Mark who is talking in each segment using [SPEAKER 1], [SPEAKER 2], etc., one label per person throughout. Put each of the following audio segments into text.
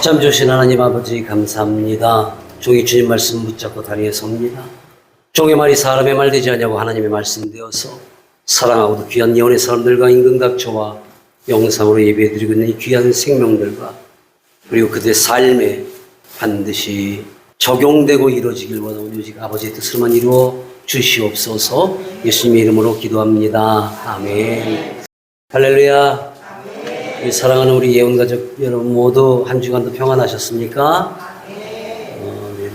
[SPEAKER 1] 참 좋으신 하나님 아버지 감사합니다. 종이 주님 말씀 붙잡고 다리에 섭니다. 종의 말이 사람의 말 되지 않냐고 하나님의 말씀 되어서 사랑하고도 귀한 예언의 사람들과 임금닥쳐와 영상으로 예배해드리고 있는 이 귀한 생명들과 그리고 그들의 삶에 반드시 적용되고 이루어지길 원하오니 오직 아버지의 뜻으로만 이루어 주시옵소서. 예수님의 이름으로 기도합니다. 아멘. 할렐루야. 우리 사랑하는 우리 예언가족 여러분 모두 한 주간도 평안하셨습니까?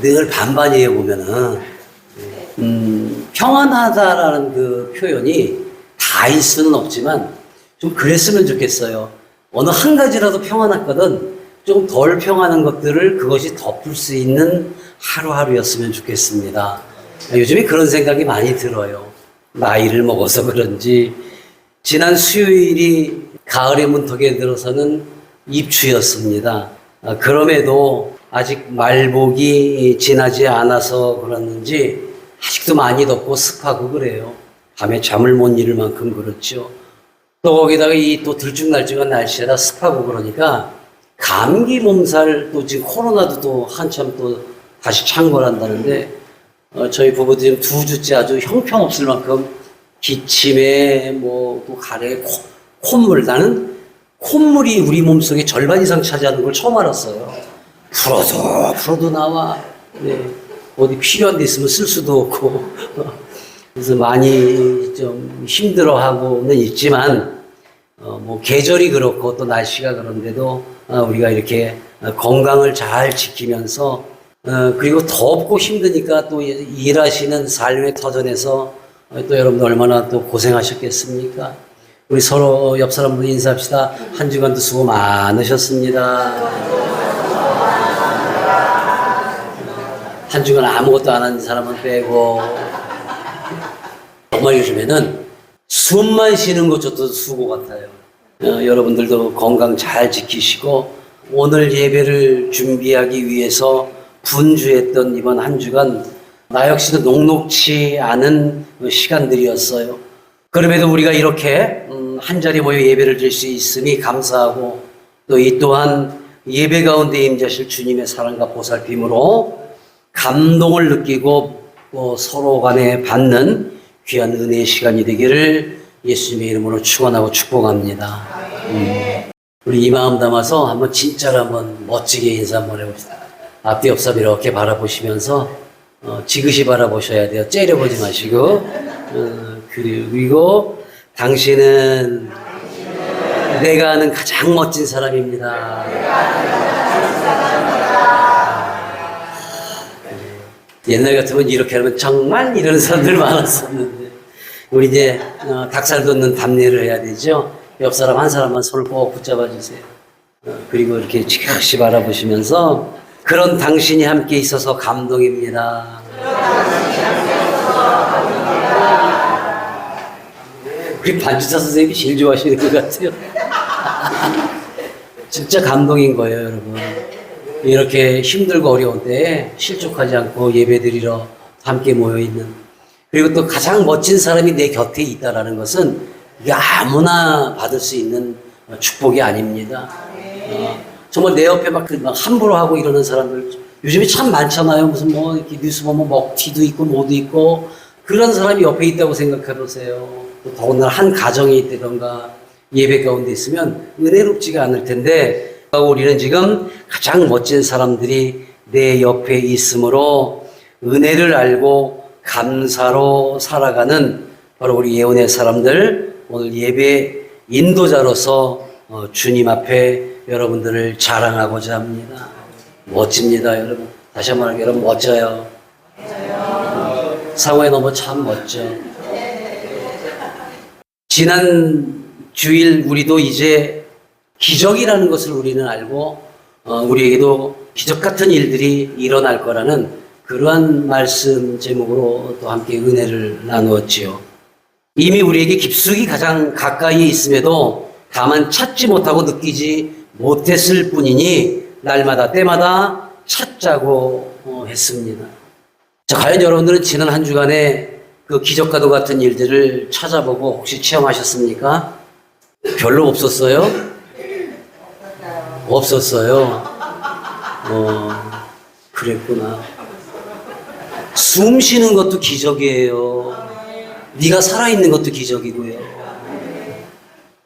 [SPEAKER 1] 늘 반반이에요. 보면은 평안하다라는 그 표현이 다일 수는 없지만 좀 그랬으면 좋겠어요. 어느 한 가지라도 평안했거든 좀 덜 평안한 것들을 그것이 덮을 수 있는 하루하루였으면 좋겠습니다. 요즘에 그런 생각이 많이 들어요. 나이를 먹어서 그런지 지난 수요일이 가을의 문턱에 들어서는 입추였습니다. 그럼에도 아직 말복이 지나지 않아서 그렇는지 아직도 많이 덥고 습하고 그래요. 밤에 잠을 못 이룰 만큼 그렇죠. 또 거기다가 이 또 들쭉날쭉한 날씨에다 습하고 그러니까 감기 몸살 또 지금 코로나도 또 한참 또 다시 창궐한다는데 저희 부부도 지금 2주째 아주 형편없을 만큼 기침에 뭐 또 가래에 콧물. 나는 콧물이 우리 몸속에 절반 이상 차지하는 걸 처음 알았어요. 풀어도 나와. 네. 어디 필요한 데 있으면 쓸 수도 없고. 그래서 많이 좀 힘들어하고는 있지만 뭐 계절이 그렇고 또 날씨가 그런데도 우리가 이렇게 건강을 잘 지키면서 그리고 덥고 힘드니까 또 일하시는 삶의 터전에서 또 여러분들 얼마나 또 고생하셨겠습니까? 우리 서로 옆 사람들 인사합시다. 한 주간도 수고 많으셨습니다. 한 주간 아무것도 안 한 사람은 빼고 정말 요즘에는 숨만 쉬는 것조차도 수고 같아요. 여러분들도 건강 잘 지키시고 오늘 예배를 준비하기 위해서 분주했던 이번 한 주간 나 역시도 녹록치 않은 시간들이었어요. 그럼에도 우리가 이렇게 한 자리에 모여 예배를 드릴 수 있음이 감사하고 또 이 또한 예배 가운데 임재하실 주님의 사랑과 보살핌으로 감동을 느끼고 또 서로 간에 받는 귀한 은혜의 시간이 되기를 예수님의 이름으로 축원하고 축복합니다. 우리 이 마음 담아서 한번 진짜로 한번 멋지게 인사 한번 해봅시다. 앞뒤 옆 사람 이렇게 바라보시면서 지그시 바라보셔야 돼요. 째려보지 마시고 그리고 당신은 내가 아는 가장 멋진 사람입니다. 옛날 같으면 이렇게 하면 정말 이런 사람들 많았었는데 우리 이제 닭살 돋는 답례를 해야 되죠. 옆 사람 한 사람만 손을 꼭 붙잡아 주세요. 그리고 이렇게 지그시 바라보시면서 그런 당신이 함께 있어서 감동입니다. 우리 반주사 선생님이 제일 좋아하시는 것 같아요. 진짜 감동인 거예요, 여러분. 이렇게 힘들고 어려운 때에 실족하지 않고 예배드리러 함께 모여있는 그리고 또 가장 멋진 사람이 내 곁에 있다는 것은 이게 아무나 받을 수 있는 축복이 아닙니다. 정말 내 옆에 막 함부로 하고 이러는 사람들 요즘에 참 많잖아요. 무슨 뭐 이렇게 뉴스 보면 먹튀도 있고 뭐도 있고 그런 사람이 옆에 있다고 생각해 보세요. 또 더군다나 한 가정에 있다던가 예배 가운데 있으면 은혜롭지가 않을 텐데 우리는 지금 가장 멋진 사람들이 내 옆에 있으므로 은혜를 알고 감사로 살아가는 바로 우리 예언의 사람들 오늘 예배 인도자로서 주님 앞에 여러분들을 자랑하고자 합니다. 멋집니다, 여러분. 다시 한번 말하면 여러분 멋져요. 상호에 너무 참 멋져. 지난 주일 우리도 이제 기적이라는 것을 우리는 알고 우리에게도 기적 같은 일들이 일어날 거라는 그러한 말씀 제목으로 또 함께 은혜를 나누었지요. 이미 우리에게 깊숙이 가장 가까이에 있음에도 다만 찾지 못하고 느끼지 못했을 뿐이니 날마다 때마다 찾자고 했습니다. 자, 과연 여러분들은 지난 한 주간에 그 기적과도 같은 일들을 찾아보고 혹시 체험하셨습니까? 별로 없었어요? 없었어요. 그랬구나. 숨 쉬는 것도 기적이에요. 네가 살아있는 것도 기적이고요.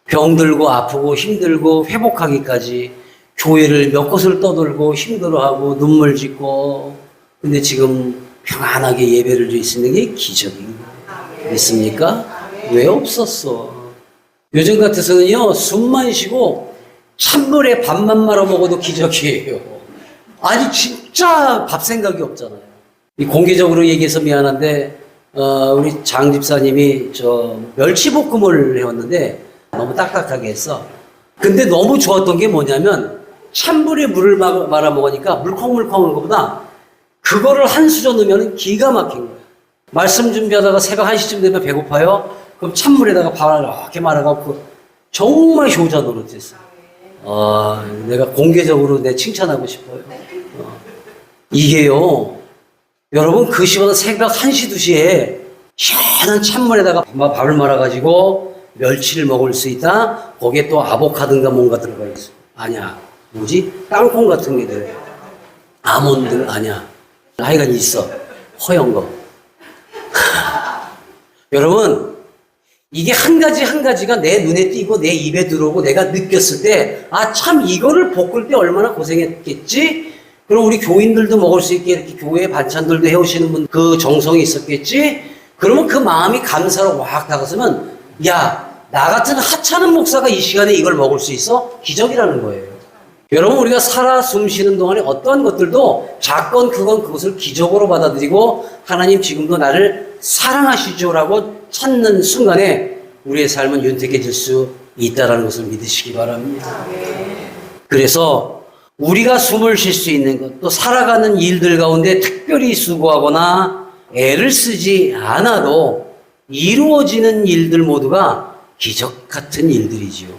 [SPEAKER 1] 병들고 아프고 힘들고 회복하기까지 교회를 몇 곳을 떠돌고 힘들어하고 눈물 짓고, 근데 지금 평안하게 예배를 드릴 수 있는 게 기적인 거예요. 믿습니까? 왜 없었어? 요즘 같아서는요, 숨만 쉬고 찬물에 밥만 말아 먹어도 기적이에요. 아니 진짜 밥 생각이 없잖아요. 이 공개적으로 얘기해서 미안한데 우리 장 집사님이 저 멸치볶음을 해왔는데 너무 딱딱하게 했어. 근데 너무 좋았던 게 뭐냐면 찬물에 물을 말아 먹으니까 물컹물컹한 것보다 그거를 한 수저 넣으면 기가 막힌 거예요. 말씀 준비하다가 새벽 1시쯤 되면 배고파요. 그럼 찬물에다가 밥을 이렇게 말아갖고 정말 효자 노릇했어요. 내가 공개적으로 내 칭찬하고 싶어요. 이게요, 여러분 그 시간에 새벽 1시, 2시에 시원한 찬물에다가 밥을 말아가지고 멸치를 먹을 수 있다? 거기에 또 아보카도인가 뭔가 들어가 있어. 아니야. 뭐지? 땅콩 같은 게 들어요. 아몬드, 아니야. 하여간 있어. 허연 거. 여러분, 이게 한 가지 한 가지가 내 눈에 띄고 내 입에 들어오고 내가 느꼈을 때, 참 이거를 볶을 때 얼마나 고생했겠지? 그럼 우리 교인들도 먹을 수 있게 이렇게 교회 반찬들도 해오시는 분 그 정성이 있었겠지? 그러면 그 마음이 감사로 확 다가서면, 야, 나 같은 하찮은 목사가 이 시간에 이걸 먹을 수 있어? 기적이라는 거예요. 여러분, 우리가 살아 숨 쉬는 동안에 어떠한 것들도 작건 크건 그것을 기적으로 받아들이고 하나님 지금도 나를 사랑하시죠라고 찾는 순간에 우리의 삶은 윤택해질 수 있다는 것을 믿으시기 바랍니다. 그래서 우리가 숨을 쉴 수 있는 것, 또 살아가는 일들 가운데 특별히 수고하거나 애를 쓰지 않아도 이루어지는 일들 모두가 기적 같은 일들이지요.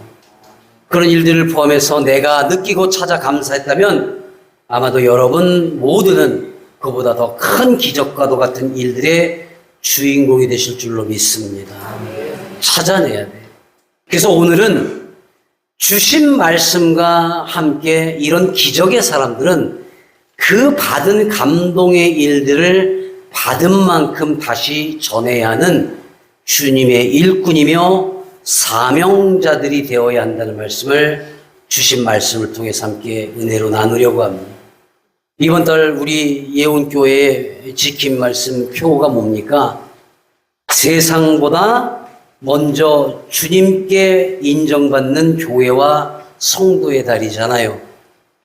[SPEAKER 1] 그런 일들을 포함해서 내가 느끼고 찾아 감사했다면 아마도 여러분 모두는 그보다 더 큰 기적과도 같은 일들의 주인공이 되실 줄로 믿습니다. 찾아내야 돼. 그래서 오늘은 주신 말씀과 함께 이런 기적의 사람들은 그 받은 감동의 일들을 받은 만큼 다시 전해야 하는 주님의 일꾼이며 사명자들이 되어야 한다는 말씀을 주신 말씀을 통해서 함께 은혜로 나누려고 합니다. 이번 달 우리 예온교회의 지킨 말씀 표가 뭡니까? 세상보다 먼저 주님께 인정받는 교회와 성도의 달이잖아요.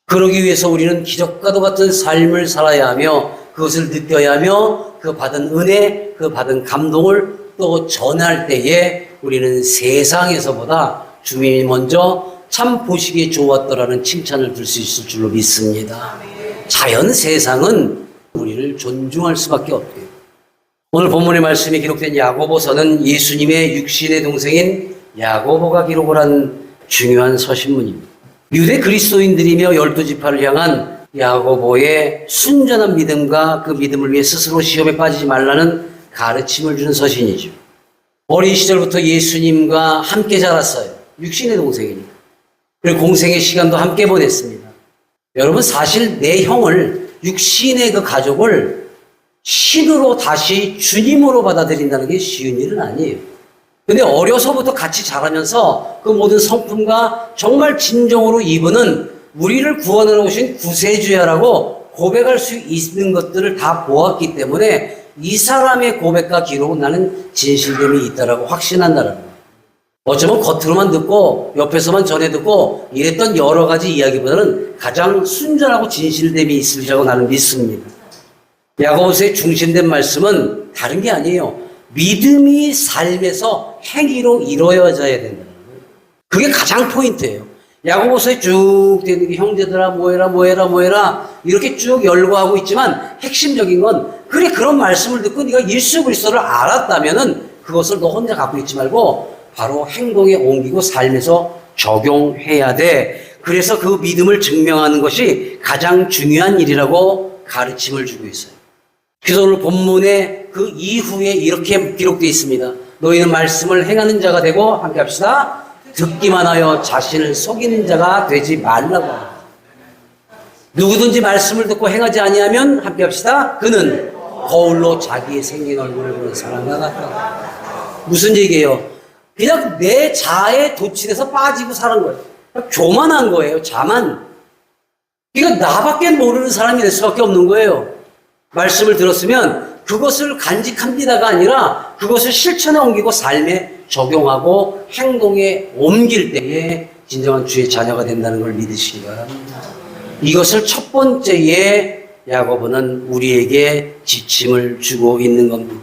[SPEAKER 1] 그러기 위해서 우리는 기적과도 같은 삶을 살아야 하며 그것을 느껴야 하며 그 받은 은혜, 그 받은 감동을 또 전할 때에 우리는 세상에서보다 주님이 먼저 참 보시기에 좋았더라는 칭찬을 들 수 있을 줄로 믿습니다. 자연 세상은 우리를 존중할 수밖에 없고요. 오늘 본문의 말씀이 기록된 야고보서는 예수님의 육신의 동생인 야고보가 기록을 한 중요한 서신문입니다. 유대 그리스도인들이며 12지파를 향한 야고보의 순전한 믿음과 그 믿음을 위해 스스로 시험에 빠지지 말라는 가르침을 주는 서신이죠. 어린 시절부터 예수님과 함께 자랐어요. 육신의 동생이니까. 그리고 공생의 시간도 함께 보냈습니다. 여러분, 사실 내 형을, 육신의 그 가족을 신으로 다시 주님으로 받아들인다는 게 쉬운 일은 아니에요. 근데 어려서부터 같이 자라면서 그 모든 성품과 정말 진정으로 이분은 우리를 구원하러 오신 구세주야라고 고백할 수 있는 것들을 다 보았기 때문에 이 사람의 고백과 기록은 나는 진실됨이 있다라고 확신한다는 거예요. 어쩌면 겉으로만 듣고 옆에서만 전해 듣고 이랬던 여러 가지 이야기보다는 가장 순전하고 진실됨이 있으리라고 나는 믿습니다. 야고보서의 중심된 말씀은 다른 게 아니에요. 믿음이 삶에서 행위로 이루어져야 된다는 거예요. 그게 가장 포인트예요. 야고보서에 쭉 되는 게 형제들아 뭐해라 이렇게 쭉 열거하고 있지만 핵심적인 건 그래 그런 말씀을 듣고 네가 예수 그리스도를 알았다면은 그것을 너 혼자 갖고 있지 말고 바로 행동에 옮기고 삶에서 적용해야 돼. 그래서 그 믿음을 증명하는 것이 가장 중요한 일이라고 가르침을 주고 있어요. 그래서 오늘 본문에 그 이후에 이렇게 기록되어 있습니다. 너희는 말씀을 행하는 자가 되고 함께 합시다. 듣기만 하여 자신을 속이는 자가 되지 말라고 합니다. 누구든지 말씀을 듣고 행하지 아니하면 함께 합시다. 그는 거울로 자기의 생긴 얼굴을 보는 사람과 같다. 무슨 얘기예요? 그냥 내 자아에 도취돼서 빠지고 사는 거예요. 교만한 거예요. 자만. 그러니까 나밖에 모르는 사람이 될 수밖에 없는 거예요. 말씀을 들었으면 그것을 간직합니다가 아니라 그것을 실천에 옮기고 삶에 적용하고 행동에 옮길 때에 진정한 주의 자녀가 된다는 걸 믿으시기 바랍니다. 이것을 첫 번째에 야고보는 우리에게 지침을 주고 있는 겁니다.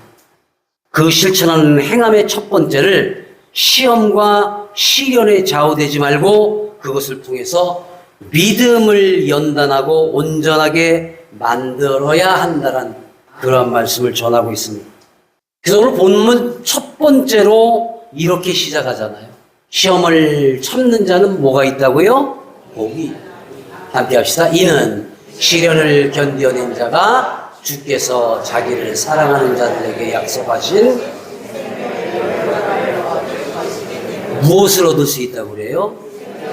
[SPEAKER 1] 그 실천하는 행함의 첫 번째를 시험과 시련에 좌우되지 말고 그것을 통해서 믿음을 연단하고 온전하게 만들어야 한다는 그런 말씀을 전하고 있습니다. 그래서 오늘 본문 첫 번째로 이렇게 시작하잖아요. 시험을 참는 자는 뭐가 있다고요? 복이. 함께 합시다. 이는 시련을 견뎌낸 자가 주께서 자기를 사랑하는 자들에게 약속하신 무엇을 얻을 수 있다고 그래요?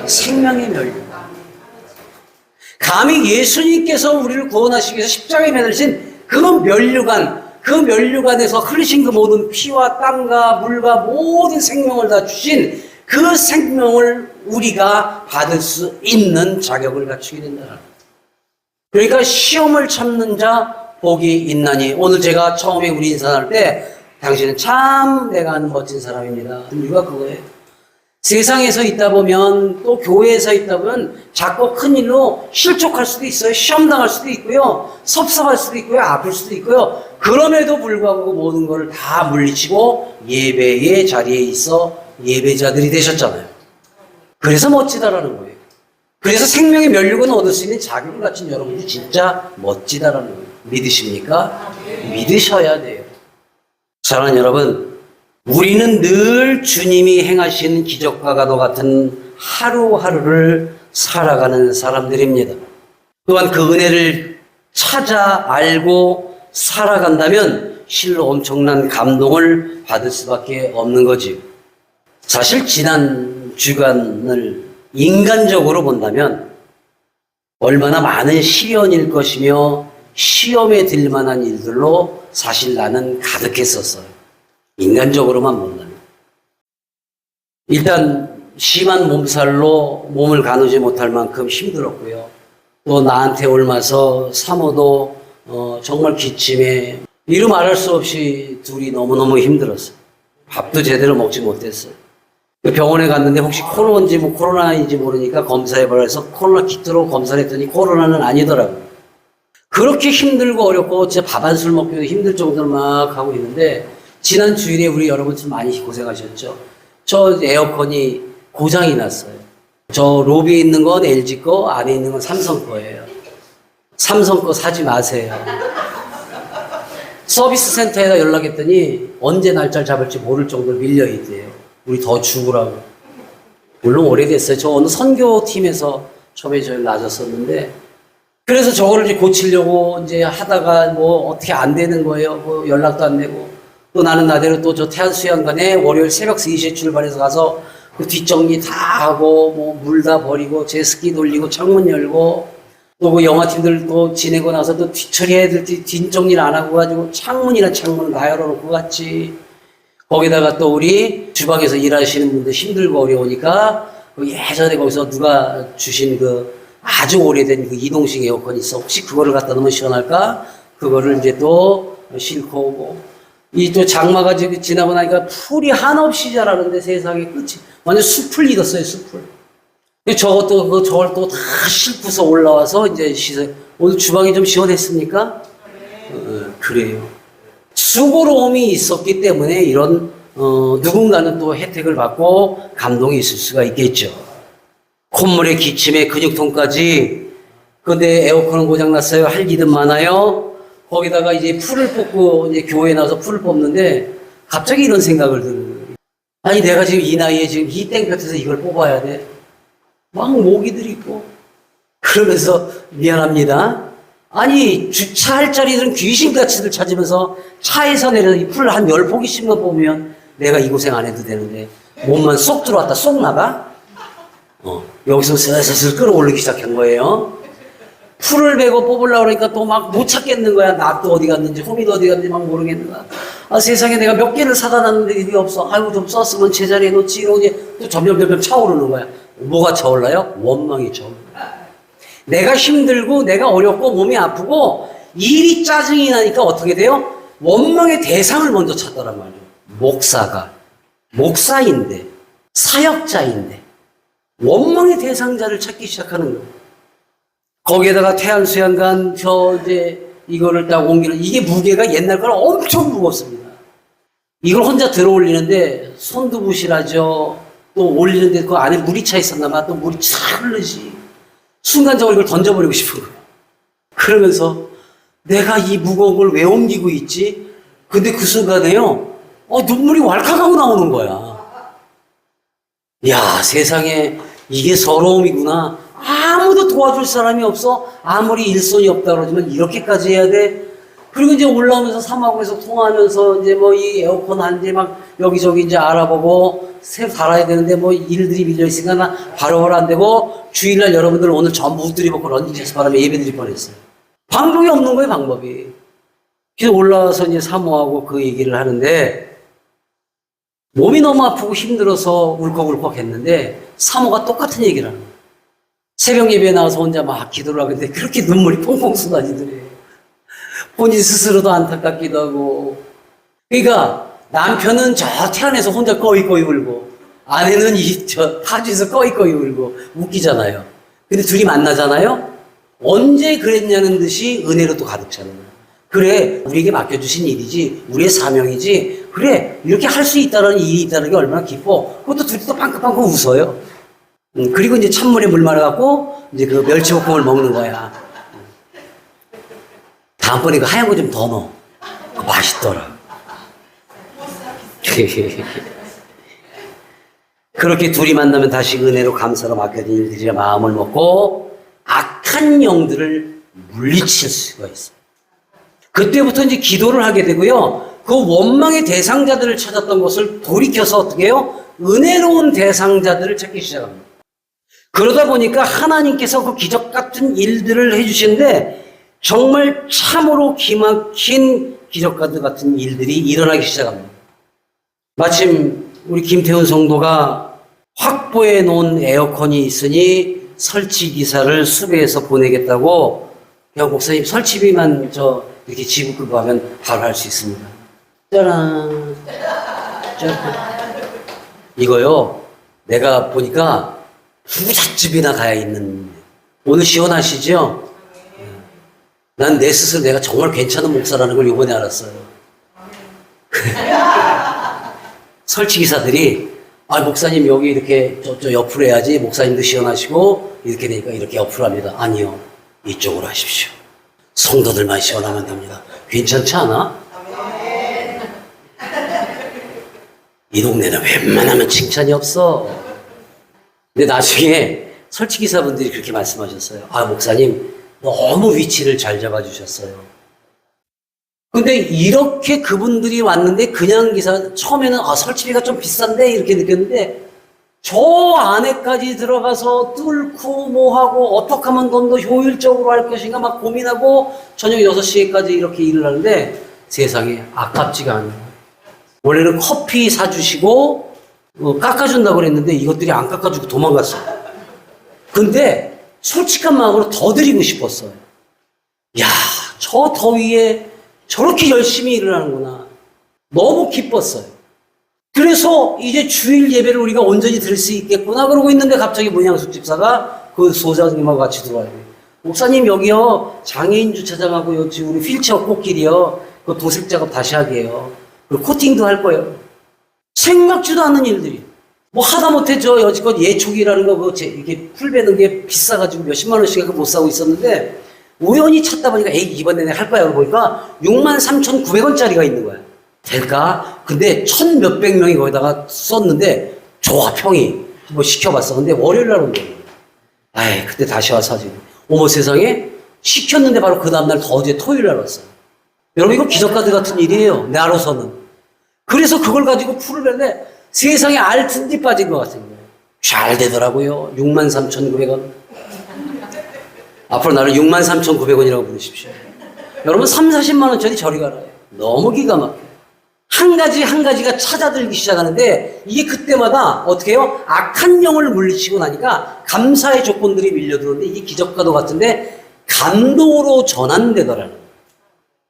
[SPEAKER 1] 생명의 멸류. 감히 예수님께서 우리를 구원하시기 위해서 십자가에 매달리신 그 면류관, 그 면류관에서 흐르신 그 모든 피와 땀과 물과 모든 생명을 다 주신 그 생명을 우리가 받을 수 있는 자격을 갖추게 된다. 그러니까 시험을 참는 자 복이 있나니. 오늘 제가 처음에 우리 인사할 때 당신은 참 내가 아는 멋진 사람입니다. 이유가 그거예요. 세상에서 있다 보면 또 교회에서 있다 보면 작고 큰 일로 실족할 수도 있어요. 시험당할 수도 있고요. 섭섭할 수도 있고요. 아플 수도 있고요. 그럼에도 불구하고 모든 것을 다 물리치고 예배의 자리에 있어 예배자들이 되셨잖아요. 그래서 멋지다라는 거예요. 그래서 생명의 면류관 얻을 수 있는 자격을 갖춘 여러분이 진짜 멋지다라는 거예요. 믿으십니까? 믿으셔야 돼요. 사랑하는 여러분, 우리는 늘 주님이 행하신 기적과 가도 같은 하루하루를 살아가는 사람들입니다. 또한 그 은혜를 찾아 알고 살아간다면 실로 엄청난 감동을 받을 수밖에 없는 거지요. 사실 지난 주간을 인간적으로 본다면 얼마나 많은 시련일 것이며 시험에 들 만한 일들로 사실 나는 가득했었어요. 인간적으로만 본다면. 일단 심한 몸살로 몸을 가누지 못할 만큼 힘들었고요. 또 나한테 옮아서 사모도 정말 기침에 이루 말할 수 없이 둘이 너무너무 힘들었어요. 밥도 제대로 먹지 못했어요. 병원에 갔는데 혹시 코로나인지 코로나인지 모르니까 검사해보라 해서 코로나 키트로 검사를 했더니 코로나는 아니더라고요. 그렇게 힘들고 어렵고 진짜 밥 한 술 먹기도 힘들 정도로 막 하고 있는데 지난 주일에 우리 여러분 좀 많이 고생하셨죠. 저 에어컨이 고장이 났어요. 저 로비에 있는 건 LG 거, 안에 있는 건 삼성 거예요. 삼성 거 사지 마세요. 서비스 센터에다 연락했더니 언제 날짜를 잡을지 모를 정도로 밀려있대요. 우리 더 죽으라고. 물론 오래됐어요. 저 어느 선교팀에서 처음에 저를 놔줬었는데 그래서 저거를 이제 고치려고 이제 하다가 뭐 어떻게 안 되는 거예요. 뭐 연락도 안 되고. 또 나는 나대로 또 저 태안수양관에 월요일 새벽 3시에 출발해서 가서 그 뒷정리 다 하고 뭐 물 다 버리고 제스키 돌리고 창문 열고 또 그 영화팀들 또 지내고 나서 또 뒤처리해야 될 뒷정리를 안 하고 가지고 창문이나 창문을 다 열어놓고 갔지. 거기다가 또 우리 주방에서 일하시는 분들 힘들고 어려우니까 그 예전에 거기서 누가 주신 그 아주 오래된 그 이동식 에어컨 있어. 혹시 그거를 갖다 놓으면 시원할까? 그거를 이제 또 싣고 오고. 이 또 장마가 지나고 나니까 풀이 한없이 자라는데 세상에 끝이. 완전 숲을 잃었어요, 숲을. 저걸 또 다 싣고서 올라와서 이제 오늘 주방이 좀 시원했습니까? 그래요. 수고로움이 있었기 때문에 이런 누군가는 또 혜택을 받고 감동이 있을 수가 있겠죠. 콧물에 기침에 근육통까지. 근데 에어컨은 고장났어요. 할 일은 많아요. 거기다가 이제 풀을 뽑고 이제 교회에 나서 풀을 뽑는데 갑자기 이런 생각을 드는 거예요. 아니 내가 지금 이 나이에 지금 이 땡볕에서 이걸 뽑아야 돼. 막 모기들 있고. 그러면서 미안합니다. 아니 주차할 자리들은 귀신같이들 찾으면서 차에서 내려서 이 풀을 한 10포기씩만 뽑으면 내가 이 고생 안 해도 되는데 몸만 쏙 들어왔다 쏙 나가? 여기서 슬슬 끌어올리기 시작한 거예요. 풀을 베고 뽑으려고 그러니까 또 막 못 찾겠는 거야. 낫도 어디 갔는지, 호미도 어디 갔는지 막 모르겠는 거야. 아, 세상에 내가 몇 개를 사다 놨는데 이게 없어. 아이고, 좀 썼으면 제자리에 놓지. 이러고 이제 또 점점 차오르는 거야. 뭐가 차올라요? 원망이 차올라. 내가 힘들고, 내가 어렵고, 몸이 아프고, 일이 짜증이 나니까 어떻게 돼요? 원망의 대상을 먼저 찾더란 말이에요. 목사인데, 사역자인데, 원망의 대상자를 찾기 시작하는 거예요. 거기에다가 태안수양간 이거를 딱 옮기는, 이게 무게가 옛날 거랑 엄청 무겁습니다. 이걸 혼자 들어 올리는데 손도 부실하죠. 또 올리는데 그 안에 물이 차 있었나 봐. 또 물이 차 흐르지. 순간적으로 이걸 던져버리고 싶은 거예요. 그러면서 내가 이 무거운 걸 왜 옮기고 있지? 근데 그 순간에요, 눈물이 왈칵 하고 나오는 거야. 야, 세상에 이게 서러움이구나. 아무도 도와줄 사람이 없어. 아무리 일손이 없다 그러지만 이렇게까지 해야 돼. 그리고 이제 올라오면서 사막에서 통화하면서 이제 뭐 이 에어컨 한지 막 여기저기 이제 알아보고 새로 달아야 되는데 뭐 일들이 밀려 있으니까 나 바로바로 안 되고, 주일날 여러분들 오늘 전부 웃들이 먹고 런닝체스 바람에 예배 드릴 뻔했어요. 방법이 없는 거예요, 방법이. 그래서 올라와서 이제 사모하고 그 얘기를 하는데, 몸이 너무 아프고 힘들어서 울컥울컥 했는데 사모가 똑같은 얘기를 하는 거예요. 새벽 예배에 나와서 혼자 막 기도를 하는데 그렇게 눈물이 퐁퐁 쏟아지더래요. 본인 스스로도 안타깝기도 하고. 그러니까 남편은 저 태안에서 혼자 꺼이꺼이 울고, 아내는 타주에서 꺼이꺼이 울고 웃기잖아요. 근데 둘이 만나잖아요. 언제 그랬냐는 듯이 은혜로 또 가득 차는 거예요. 그래, 우리에게 맡겨주신 일이지, 우리의 사명이지, 그래, 이렇게 할 수 있다는 일이 있다는 게 얼마나 기뻐. 그것도 둘이 또 빵긋빵긋 웃어요. 그리고 이제 찬물에 물 말아갖고 이제 그 멸치볶음을 먹는 거야. 다음번에 그 하얀 거 좀 더 넣어. 그거 맛있더라. 그렇게 둘이 만나면 다시 은혜로 감사로 맡겨진 일들이라 마음을 먹고 악한 영들을 물리칠 수가 있어요. 그때부터 이제 기도를 하게 되고요. 그 원망의 대상자들을 찾았던 것을 돌이켜서 어떻게 해요? 은혜로운 대상자들을 찾기 시작합니다. 그러다 보니까 하나님께서 그 기적 같은 일들을 해주시는데 정말 참으로 기막힌 기적과도 같은 일들이 일어나기 시작합니다. 마침 우리 김태훈 성도가 확보해 놓은 에어컨이 있으니 설치 기사를 수배해서 보내겠다고, 야, 목사님 설치비만 이렇게 지불 하면 바로 할 수 있습니다. 짜란. 이거요, 내가 보니까 부잣집이나 가야 있는. 오늘 시원하시죠? 난 내 스스로 내가 정말 괜찮은 목사라는 걸 이번에 알았어요. 설치기사들이, 목사님 여기 이렇게 저 옆으로 해야지 목사님도 시원하시고 이렇게 되니까 이렇게 옆으로 합니다. 아니요, 이쪽으로 하십시오. 성도들만 시원하면 됩니다. 괜찮지 않아? 이 동네는 웬만하면 칭찬이 없어. 근데 나중에 설치기사분들이 그렇게 말씀하셨어요. 목사님 너무 위치를 잘 잡아주셨어요. 근데 이렇게 그분들이 왔는데 그냥 기사, 처음에는 설치비가 좀 비싼데 이렇게 느꼈는데 저 안에까지 들어가서 뚫고 뭐하고 어떻게 하면 좀 더 효율적으로 할 것인가 막 고민하고 저녁 6시까지 이렇게 일을 하는데 세상에 아깝지가 않아요. 원래는 커피 사주시고 깎아준다고 그랬는데 이것들이 안 깎아주고 도망갔어요. 근데 솔직한 마음으로 더 드리고 싶었어요. 야, 저 더위에 저렇게 열심히 일을 하는구나. 너무 기뻤어요. 그래서 이제 주일 예배를 우리가 온전히 드릴 수 있겠구나 그러고 있는데 갑자기 문양숙 집사가 그 소장님하고 같이 들어와요. 목사님 여기요 장애인 주차장하고 여기 우리 휠체어 꽃길이요 그 도색 작업 다시 하게요. 그리고 코팅도 할 거예요. 생각지도 않는 일들이. 뭐 하다못해 여지껏 예촉이라는 거 이렇게 풀 베는 게 비싸가지고 몇십만 원씩 못 사고 있었는데 우연히 찾다 보니까 이번 내내 할 거야. 그러고 보니까 63,900원짜리가 있는 거야. 될까? 근데 1,몇백 명이 거기다가 썼는데 좋아, 평이. 한번 시켜봤어. 근데 월요일 날 온 거야. 그때 다시 와서 하지. 어머 세상에 시켰는데 바로 그 다음날 어제 토요일 날 왔어. 여러분 이거 기적과도 같은 일이에요. 나로서는. 그래서 그걸 가지고 풀을 베는데 세상에 알튼지 빠진 것 같은 거예요. 잘 되더라고요. 63,900원. 앞으로 나를 63,900원이라고 부르십시오. 여러분 3, 40만 원짜리 저리 가라요. 너무 기가 막혀요. 한 가지 한 가지가 찾아들기 시작하는데 이게 그때마다 어떻게 해요? 악한 영을 물리치고 나니까 감사의 조건들이 밀려들었는데 이게 기적과도 같은데 감동으로 전환되더라는 거예요.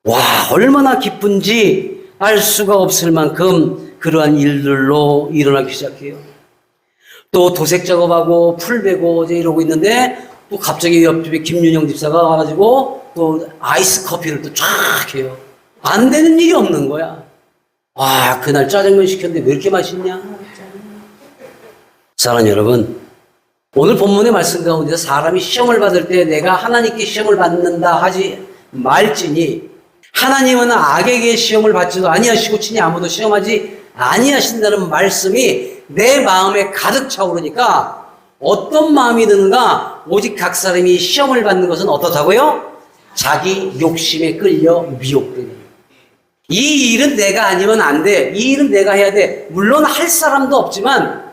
[SPEAKER 1] 와, 얼마나 기쁜지 알 수가 없을 만큼 그러한 일들로 일어나기 시작해요. 또 도색 작업하고 풀 베고 이제 이러고 있는데 또 갑자기 옆집에 김윤영 집사가 와가지고 또 아이스 커피를 또 쫙 해요. 안 되는 일이 없는 거야. 와, 그날 짜장면 시켰는데 왜 이렇게 맛있냐? 사랑하는 여러분, 오늘 본문의 말씀 가운데 사람이 시험을 받을 때 내가 하나님께 시험을 받는다 하지 말지니 하나님은 악에게 시험을 받지도 아니하시고 친히 아무도 시험하지 아니하신다는 말씀이 내 마음에 가득 차오르니까 어떤 마음이 드는가? 오직 각 사람이 시험을 받는 것은 어떻다고요? 자기 욕심에 끌려 미혹되니. 이 일은 내가 아니면 안 돼. 이 일은 내가 해야 돼. 물론 할 사람도 없지만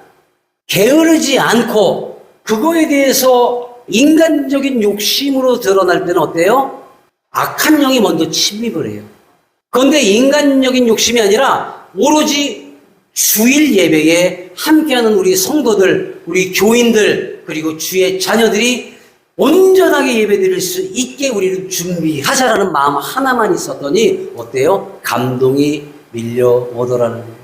[SPEAKER 1] 게으르지 않고 그거에 대해서 인간적인 욕심으로 드러날 때는 어때요? 악한 영이 먼저 침입을 해요. 그런데 인간적인 욕심이 아니라 오로지 주일 예배에 함께하는 우리 성도들, 우리 교인들, 그리고 주의 자녀들이 온전하게 예배드릴 수 있게 우리를 준비하자라는 마음 하나만 있었더니 어때요? 감동이 밀려오더라는 거예요.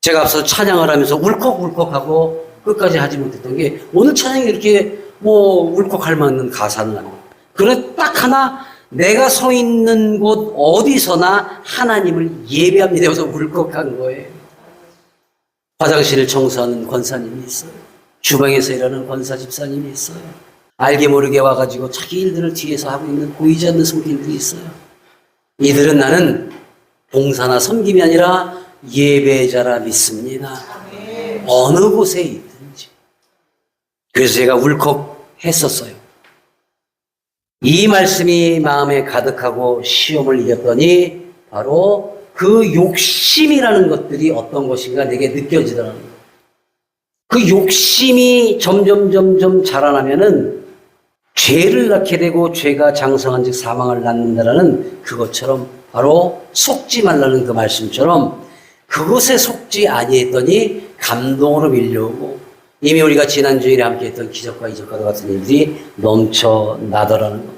[SPEAKER 1] 제가 앞서 찬양을 하면서 울컥울컥하고 끝까지 하지 못했던 게 오늘 찬양이 이렇게 울컥할 만한 가사는 아니에요. 그래 딱 하나 내가 서 있는 곳 어디서나 하나님을 예배합니다. 여기서 울컥한 거예요. 화장실을 청소하는 권사님이 있어요. 주방에서 일하는 권사 집사님이 있어요. 알게 모르게 와가지고 자기 일들을 뒤에서 하고 있는 보이지 않는 손길들이 있어요. 이들은 나는 봉사나 섬김이 아니라 예배자라 믿습니다. 어느 곳에 있든지. 그래서 제가 울컥했었어요. 이 말씀이 마음에 가득하고 시험을 이겼더니 바로 그 욕심이라는 것들이 어떤 것인가 내게 느껴지더라는 거예요. 그 욕심이 점점 자라나면은 죄를 낳게 되고 죄가 장성한 즉 사망을 낳는다라는 그것처럼 바로 속지 말라는 그 말씀처럼 그것에 속지 아니했더니 감동으로 밀려오고 이미 우리가 지난주일에 함께 했던 기적과 이적과도 같은 일들이 넘쳐나더라는 거예요.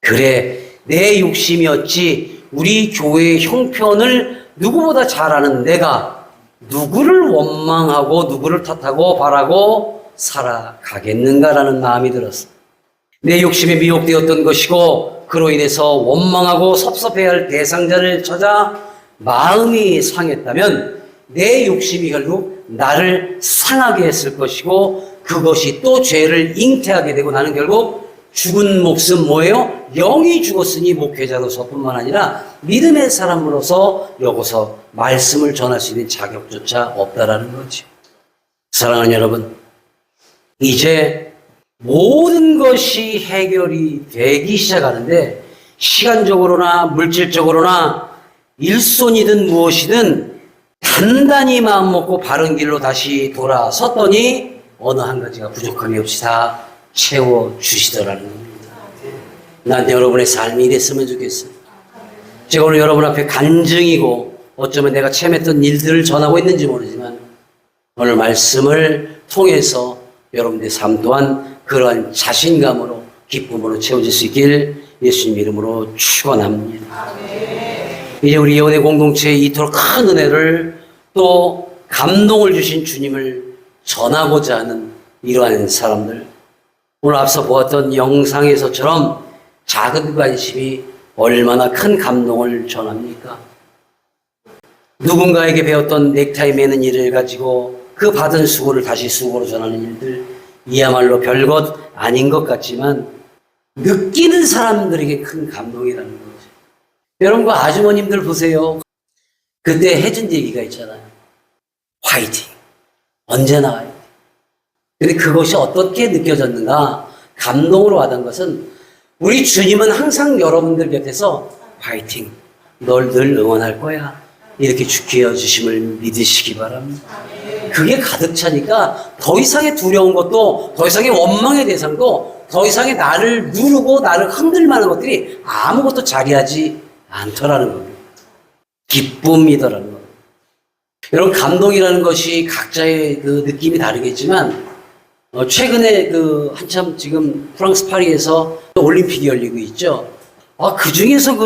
[SPEAKER 1] 그래, 내 욕심이었지 우리 교회의 형편을 누구보다 잘 아는 내가 누구를 원망하고 누구를 탓하고 바라고 살아가겠는가라는 마음이 들었어. 내 욕심에 미혹되었던 것이고 그로 인해서 원망하고 섭섭해야 할 대상자를 찾아 마음이 상했다면 내 욕심이 결국 나를 상하게 했을 것이고 그것이 또 죄를 잉태하게 되고 나는 결국 죽은 목숨 뭐예요? 영이 죽었으니 목회자로서뿐만 아니라 믿음의 사람으로서 여기서 말씀을 전할 수 있는 자격조차 없다라는 거죠. 사랑하는 여러분, 이제 모든 것이 해결이 되기 시작하는데 시간적으로나 물질적으로나 일손이든 무엇이든 단단히 마음 먹고 바른 길로 다시 돌아섰더니 어느 한 가지가 부족함이 없이 다 채워주시더라는 겁니다. 난 여러분의 삶이 이랬으면 좋겠어요. 제가 오늘 여러분 앞에 간증이고 어쩌면 내가 체험했던 일들을 전하고 있는지 모르지만 오늘 말씀을 통해서 여러분의 삶 또한 그러한 자신감으로 기쁨으로 채워질 수 있길 예수님 이름으로 축원합니다. 이제 우리 예언의 공동체에 이토록 큰 은혜를 또 감동을 주신 주님을 전하고자 하는 이러한 사람들, 오늘 앞서 보았던 영상에서처럼 작은 관심이 얼마나 큰 감동을 전합니까? 누군가에게 배웠던 넥타이 매는 일을 가지고 그 받은 수고를 다시 수고로 전하는 일들, 이야말로 별것 아닌 것 같지만 느끼는 사람들에게 큰 감동이라는 거죠. 여러분 그 아주머님들 보세요. 그때 해준 얘기가 있잖아요. 화이팅! 언제나 화이팅! 근데 그것이 어떻게 느껴졌는가? 감동으로 와닿은 것은 우리 주님은 항상 여러분들 곁에서 화이팅! 널 늘 응원할 거야. 이렇게 지켜 주심을 믿으시기 바랍니다. 그게 가득 차니까 더 이상의 두려운 것도 더 이상의 원망의 대상도 더 이상의 나를 누르고 나를 흔들 만한 것들이 아무것도 자리하지 않더라는 겁니다. 기쁨이더라는 겁니다. 여러분, 감동이라는 것이 각자의 그 느낌이 다르겠지만, 최근에 한참 지금 프랑스 파리에서 올림픽이 열리고 있죠. 그 중에서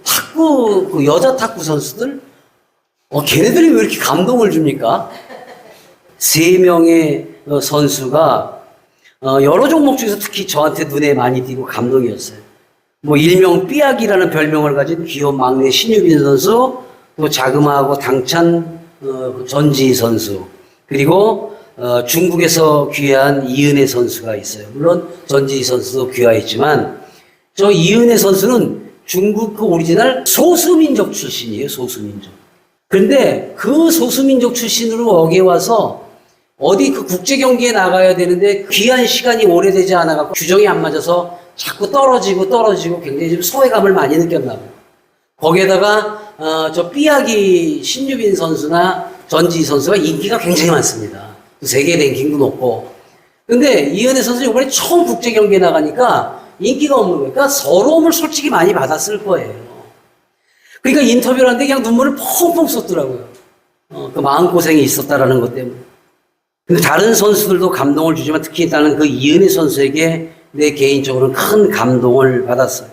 [SPEAKER 1] 탁구, 여자 탁구 선수들, 걔네들이 왜 이렇게 감동을 줍니까? 3명의 선수가, 여러 종목 중에서 특히 저한테 눈에 많이 띄고 감동이었어요. 일명 삐약이라는 별명을 가진 귀여운 막내 신유빈 선수, 또 자그마하고 당찬 전지희 선수, 그리고 중국에서 귀한 이은혜 선수가 있어요. 물론 전지희 선수도 귀화했지만 저 이은혜 선수는 중국 그 오리지널 소수민족 출신이에요. 소수민족. 그런데 그 소수민족 출신으로 여기에 와서 어디 그 국제경기에 나가야 되는데 귀한 시간이 오래되지 않아갖고 규정이 안 맞아서 자꾸 떨어지고 굉장히 좀 소외감을 많이 느꼈나 봐요. 거기에다가 저 삐약이 신유빈 선수나 전지희 선수가 인기가 굉장히 많습니다. 세계 랭킹도 높고. 근데 이은혜 선수 이번에 처음 국제경기에 나가니까 인기가 없는 거예요. 그러니까 서러움을 솔직히 많이 받았을 거예요. 그러니까 인터뷰를 하는데 그냥 눈물을 펑펑 쏟더라고요. 그 마음고생이 있었다라는 것 때문에. 근데 다른 선수들도 감동을 주지만 특히 나는 그 이은혜 선수에게 내 개인적으로는 큰 감동을 받았어요.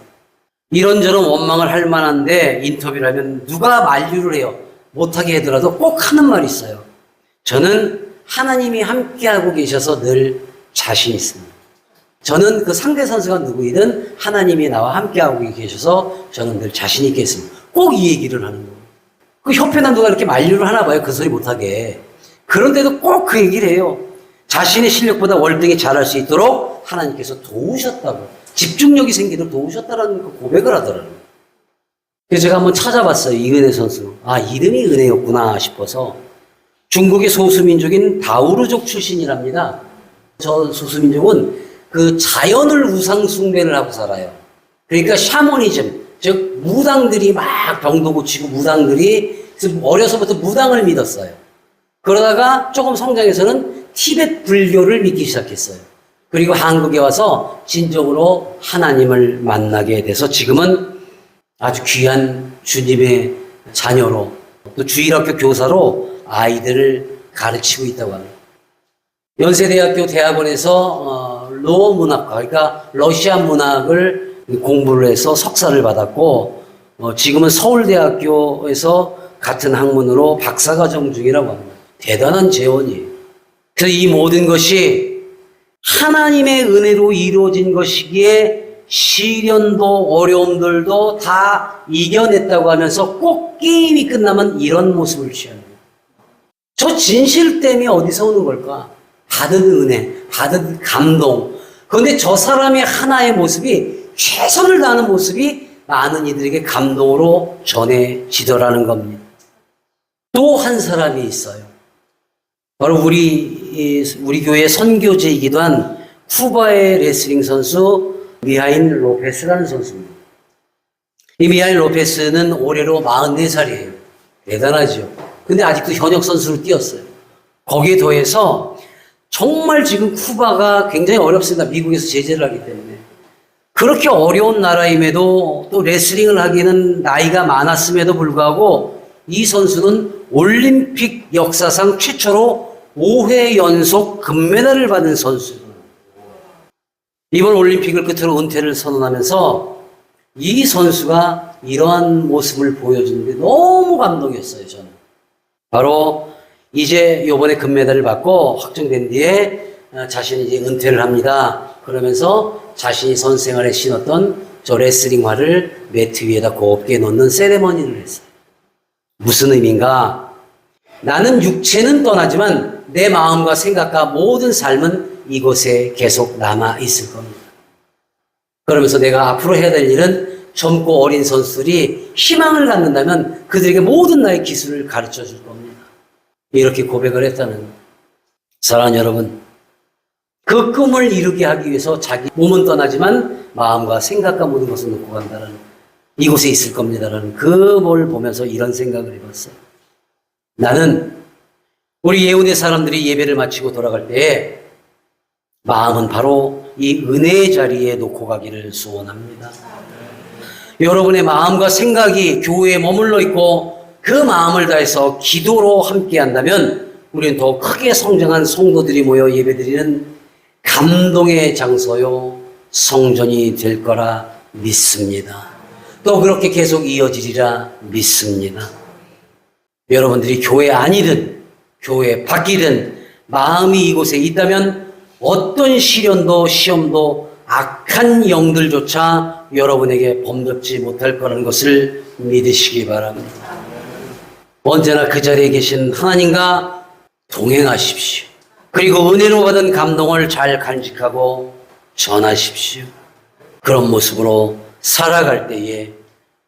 [SPEAKER 1] 이런저런 원망을 할 만한데 인터뷰를 하면 누가 만류를 해요. 못하게 하더라도 꼭 하는 말이 있어요. 저는 하나님이 함께하고 계셔서 늘 자신 있습니다. 저는 그 상대 선수가 누구이든 하나님이 나와 함께하고 계셔서 저는 늘 자신 있게 있습니다. 꼭 이 얘기를 하는 거예요. 그 협회나 누가 이렇게 만류를 하나 봐요. 그 소리 못하게. 그런데도 꼭 그 얘기를 해요. 자신의 실력보다 월등히 잘할 수 있도록 하나님께서 도우셨다고. 집중력이 생기도록 도우셨다라는 그 고백을 하더라고요. 그래서 제가 한번 찾아봤어요. 이은혜 선수. 이름이 은혜였구나 싶어서. 중국의 소수민족인 다우르족 출신이랍니다. 저 소수민족은 그 자연을 우상 숭배를 하고 살아요. 그러니까 샤머니즘, 즉 무당들이 막 병도 고치고 무당들이 어려서부터 무당을 믿었어요. 그러다가 조금 성장해서는 티베트 불교를 믿기 시작했어요. 그리고 한국에 와서 진정으로 하나님을 만나게 돼서 지금은 아주 귀한 주님의 자녀로 또 주일학교 교사로 아이들을 가르치고 있다고 합니다. 연세대학교 대학원에서 러어 문학과, 그러니까 러시아 문학을 공부를 해서 석사를 받았고 지금은 서울대학교에서 같은 학문으로 박사과정 중이라고 합니다. 대단한 재원이에요. 그래서 이 모든 것이 하나님의 은혜로 이루어진 것이기에 시련도 어려움들도 다 이겨냈다고 하면서 꼭 게임이 끝나면 이런 모습을 취합니다. 저 진실됨이 어디서 오는 걸까? 받은 은혜, 받은 감동. 그런데 저 사람의 하나의 모습이, 최선을 다하는 모습이 많은 이들에게 감동으로 전해지더라는 겁니다. 또 한 사람이 있어요. 바로 우리 교회 선교제이기도 한 쿠바의 레슬링 선수 미하일 로페스라는 선수입니다. 이 미하일 로페스는 올해로 44살이에요. 대단하죠. 근데 아직도 현역 선수로 뛰었어요. 거기에 더해서 정말 지금 쿠바가 굉장히 어렵습니다. 미국에서 제재를 하기 때문에. 그렇게 어려운 나라임에도 또 레슬링을 하기에는 나이가 많았음에도 불구하고 이 선수는 올림픽 역사상 최초로 5회 연속 금메달을 받은 선수입니다. 이번 올림픽을 끝으로 은퇴를 선언하면서 이 선수가 이러한 모습을 보여주는데 너무 감동이었어요, 저는. 바로 이제 이번에 금메달을 받고 확정된 뒤에 자신이 이제 은퇴를 합니다. 그러면서 자신이 선생활에 신었던 저 레슬링화를 매트 위에다 곱게 놓는 세레머니를 했어요. 무슨 의미인가? 나는 육체는 떠나지만 내 마음과 생각과 모든 삶은 이곳에 계속 남아 있을 겁니다. 그러면서 내가 앞으로 해야 될 일은 젊고 어린 선수들이 희망을 갖는다면 그들에게 모든 나의 기술을 가르쳐 줄 겁니다. 이렇게 고백을 했다는 사랑하는 여러분, 그 꿈을 이루게 하기 위해서 자기 몸은 떠나지만 마음과 생각과 모든 것을 놓고 간다는, 이곳에 있을 겁니다라는 그걸 보면서 이런 생각을 해봤어요. 나는 우리 예운의 사람들이 예배를 마치고 돌아갈 때에 마음은 바로 이 은혜의 자리에 놓고 가기를 소원합니다. 여러분의 마음과 생각이 교회에 머물러 있고 그 마음을 다해서 기도로 함께 한다면 우리는 더 크게 성장한 성도들이 모여 예배드리는 감동의 장소요 성전이 될 거라 믿습니다. 또 그렇게 계속 이어지리라 믿습니다. 여러분들이 교회 안이든 교회 밖이든 마음이 이곳에 있다면 어떤 시련도 시험도 악한 영들조차 여러분에게 범접지 못할 거라는 것을 믿으시기 바랍니다. 언제나 그 자리에 계신 하나님과 동행하십시오. 그리고 은혜로 받은 감동을 잘 간직하고 전하십시오. 그런 모습으로 살아갈 때에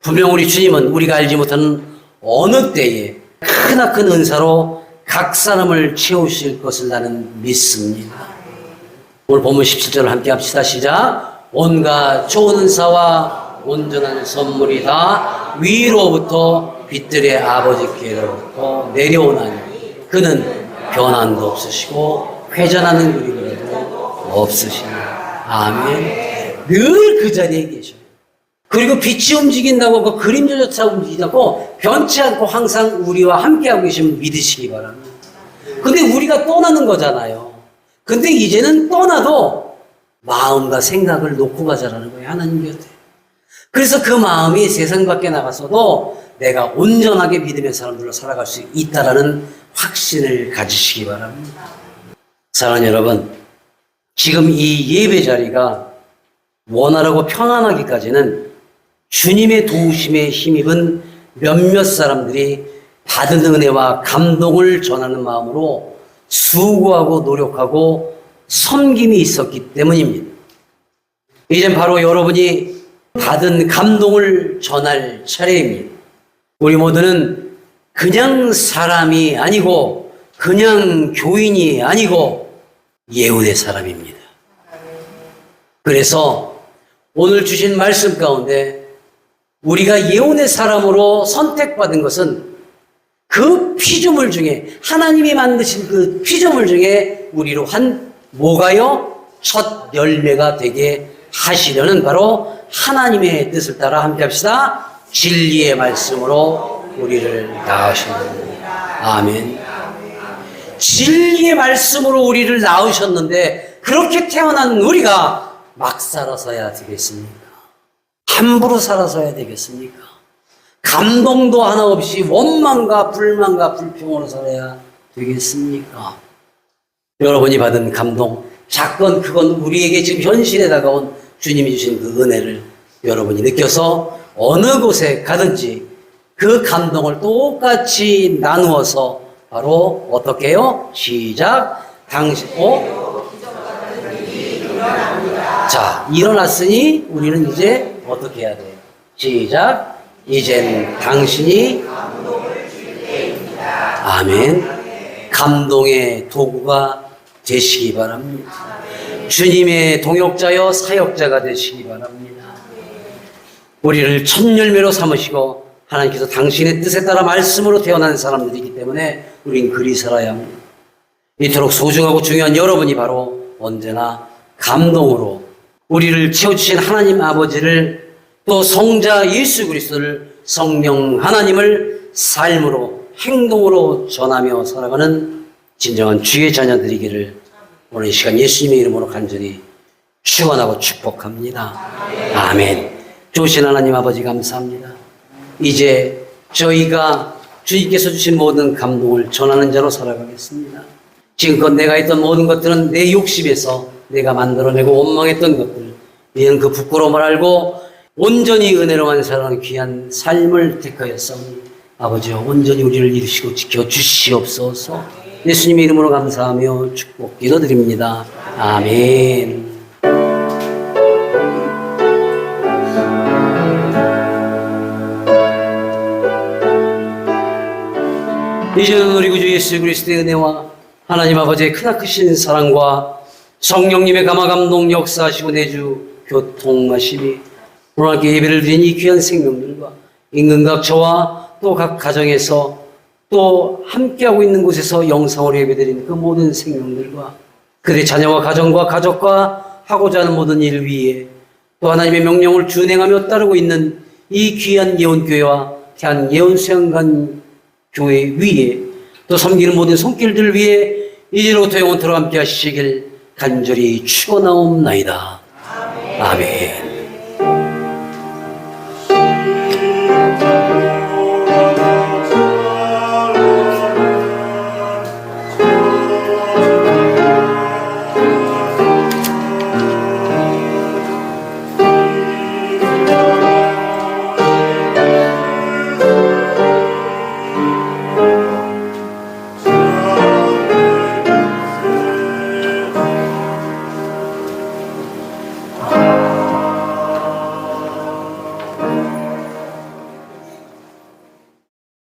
[SPEAKER 1] 분명 우리 주님은 우리가 알지 못하는 어느 때에 크나큰 은사로 각 사람을 채우실 것을 나는 믿습니다. 오늘 본문 17절을 함께 합시다. 시작. 온갖 좋은 은사와 온전한 선물이 다 위로부터 빛들의 아버지께로부터 내려오나니 그는 변함도 없으시고 회전하는 그림도 없으시니 아멘. 늘 그 자리에 계셔요. 그리고 빛이 움직인다고 그 그림자조차 움직이다고 변치 않고 항상 우리와 함께하고 계시면 믿으시기 바랍니다. 근데 우리가 떠나는 거잖아요. 근데 이제는 떠나도 마음과 생각을 놓고 가자라는 거예요. 하나님 곁에. 그래서 그 마음이 세상 밖에 나가서도 내가 온전하게 믿음의 사람들로 살아갈 수 있다라는 확신을 가지시기 바랍니다. 사랑하는 여러분, 지금 이 예배 자리가 원활하고 평안하기까지는 주님의 도우심에 힘입은 몇몇 사람들이 받은 은혜와 감동을 전하는 마음으로 수고하고 노력하고 섬김이 있었기 때문입니다. 이젠 바로 여러분이 받은 감동을 전할 차례입니다. 우리 모두는 그냥 사람이 아니고 그냥 교인이 아니고 예언의 사람입니다. 그래서 오늘 주신 말씀 가운데 우리가 예언의 사람으로 선택받은 것은 그 피조물 중에 하나님이 만드신 그 피조물 중에 우리로 한 뭐가요? 첫 열매가 되게 하시려는 바로 하나님의 뜻을 따라 함께 합시다. 진리의 말씀으로 우리를 낳으셨는데 아멘. 진리의 말씀으로 우리를 낳으셨는데 그렇게 태어난 우리가 막 살아서야 되겠습니까? 함부로 살아서야 되겠습니까? 감동도 하나 없이 원망과 불만과 불평으로 살아야 되겠습니까? 여러분이 받은 감동, 작건 크건 우리에게 지금 현실에 다가온 주님이 주신 그 은혜를 여러분이 느껴서 어느 곳에 가든지 그 감동을 똑같이 나누어서 바로 어떻게 해요? 시작. 당신, 자, 일어났으니 우리는 이제 어떻게 해야 돼요? 시작. 이젠 당신이 아멘. 감동의 도구가 되시기 바랍니다. 주님의 동역자여 사역자가 되시기 바랍니다. 우리를 첫 열매로 삼으시고 하나님께서 당신의 뜻에 따라 말씀으로 태어난 사람들이기 때문에 우린 그리 살아야 합니다. 이토록 소중하고 중요한 여러분이 바로 언제나 감동으로 우리를 채워주신 하나님 아버지를 또 성자 예수 그리스도를 성령 하나님을 삶으로 행동으로 전하며 살아가는 진정한 주의 자녀들이기를 오늘 이 시간 예수님의 이름으로 간절히 축원하고 축복합니다. 아멘. 좋으신 하나님 아버지 감사합니다. 이제 저희가 주님께서 주신 모든 감동을 전하는 자로 살아가겠습니다. 지금껏 내가 했던 모든 것들은 내 욕심에서 내가 만들어내고 원망했던 것들, 이제는 그 부끄러움을 알고 온전히 은혜로만 살아가는 귀한 삶을 택하였사오니 아버지여 온전히 우리를 이루시고 지켜주시옵소서. 예수님의 이름으로 감사하며 축복 기도드립니다. 아멘. 이제는 우리 구주 예수 그리스도의 은혜와 하나님 아버지의 크나크신 사랑과 성령님의 감화감동 역사하시고 내주 교통하심이 오늘 함께 예배를 드린 이 귀한 생명들과 인근 각 저와 또 각 가정에서 또 함께하고 있는 곳에서 영상으로 예배드린 그 모든 생명들과 그대 자녀와 가정과 가족과 하고자 하는 모든 일 위에 또 하나님의 명령을 준행하며 따르고 있는 이 귀한 예언교회와 대한 예언수양관 교회 위에 또 섬기는 모든 손길들 위에 이제로부터 영원토록 함께 하시길 간절히 축원하옵나이다. 아멘.